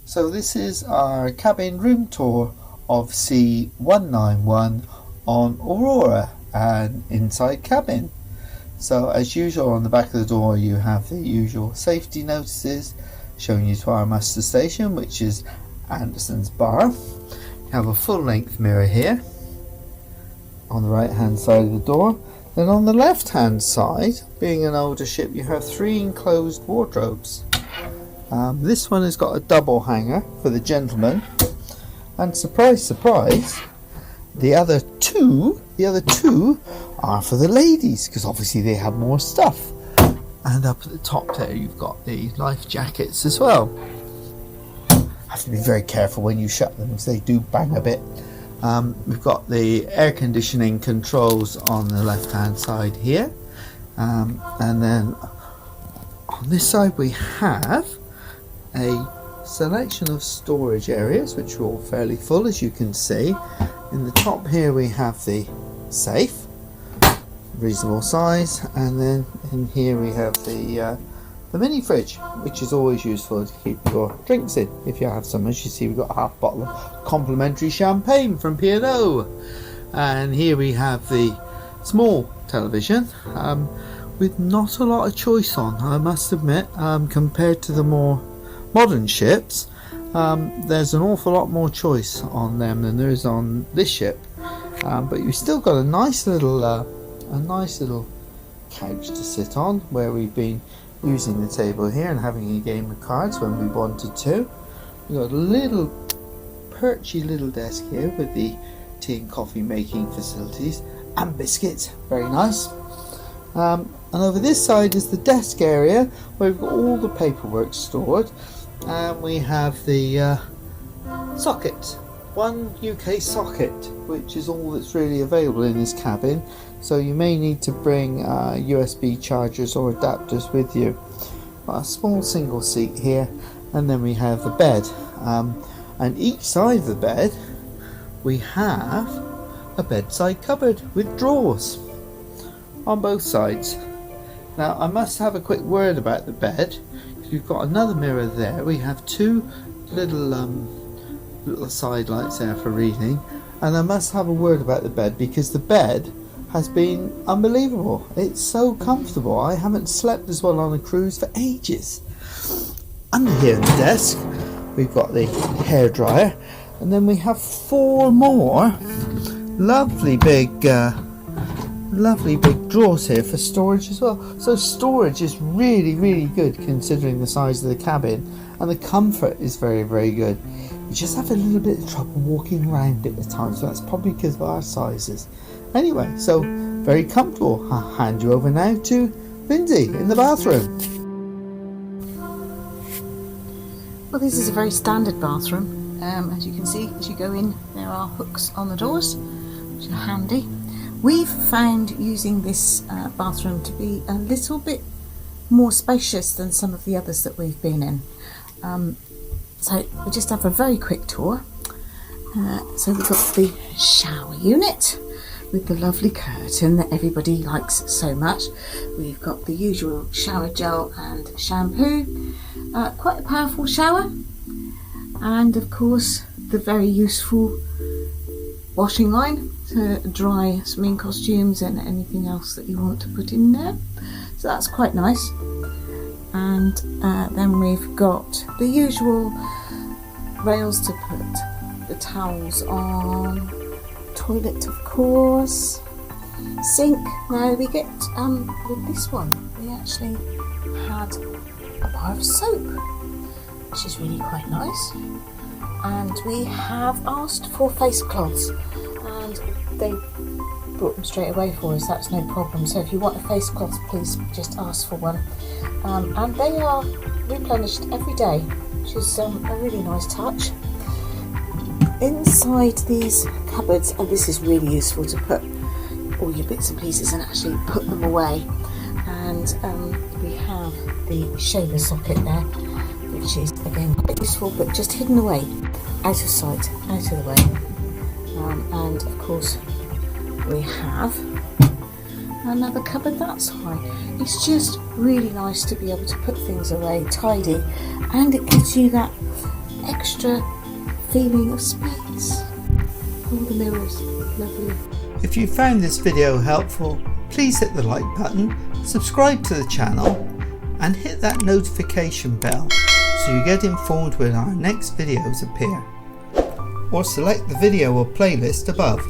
So this is our cabin room tour of C191 on Aurora and Inside Cabin. So as usual, on the back of the door you have the usual safety notices showing you to our master station, which is Anderson's Bar. You have a full length mirror here on the right hand side of the door. Then on the left hand side, being an older ship, you have 3 enclosed wardrobes. This one has got a double hanger for the gentlemen, and surprise surprise, the other two are for the ladies, because obviously they have more stuff. And up at the top there you've got the life jackets as well. Have to be very careful when you shut them because they do bang a bit. We've got the air conditioning controls on the left hand side here, and then on this side we have a selection of storage areas which are all fairly full, as you can see. In the top here we have the safe, reasonable size, and then in here we have the mini fridge, which is always useful to keep your drinks in if you have some. As you see, we've got a half bottle of complimentary champagne from P&O, and here we have the small television with not a lot of choice on, I must admit, compared to the more modern ships. There's an awful lot more choice on them than there is on this ship, but you've still got a nice little couch to sit on, where we've been using the table here and having a game of cards when we wanted to. We've got a little perchy little desk here with the tea and coffee making facilities and biscuits, very nice. And over this side is the desk area where we've got all the paperwork stored, and we have the socket, one UK socket, which is all that's really available in this cabin. So you may need to bring USB chargers or adapters with you. A small single seat here, and then we have the bed, and each side of the bed we have a bedside cupboard with drawers on both sides. Now I must have a quick word about the bed. You've got another mirror there. We have 2 little side lights there for reading, and I must have a word about the bed because the bed has been unbelievable. It's so comfortable. I haven't slept as well on a cruise for ages. Under here in the desk we've got the hairdryer, and then we have 4 more lovely big drawers here for storage as well. So storage is really good considering the size of the cabin, and the comfort is very good. We just have a little bit of trouble walking around at the time, so that's probably because of our sizes. Anyway, so very comfortable. I'll hand you over now to Lindsey in the bathroom. Well, this is a very standard bathroom. As you can see, as you go in, there are hooks on the doors, which are handy. We've found using this bathroom to be a little bit more spacious than some of the others that we've been in. So we'll just have a very quick tour. So we've got the shower unit with the lovely curtain that everybody likes so much. We've got the usual shower gel and shampoo, quite a powerful shower, and of course the very useful washing line to dry swimming costumes and anything else that you want to put in there. So that's quite nice. And then we've got the usual rails to put the towels on, toilet of course, sink. Now we get with this one we actually had a bar of soap, which is really quite nice, and we have asked for face cloths and they brought them straight away for us. That's no problem. So if you want a face cloth, please just ask for one, and they are replenished every day, which is a really nice touch. Inside these cupboards, and this is really useful to put all your bits and pieces and actually put them away, and we have the shaver socket there, which is again quite useful, but just hidden away, out of sight, out of the way. And of course we have another cupboard that's high. It's just really nice to be able to put things away tidy, and it gives you that extra feeling of space. All the mirrors, lovely. If you found this video helpful, please hit the like button, subscribe to the channel and hit that notification bell so you get informed when our next videos appear. Or select the video or playlist above.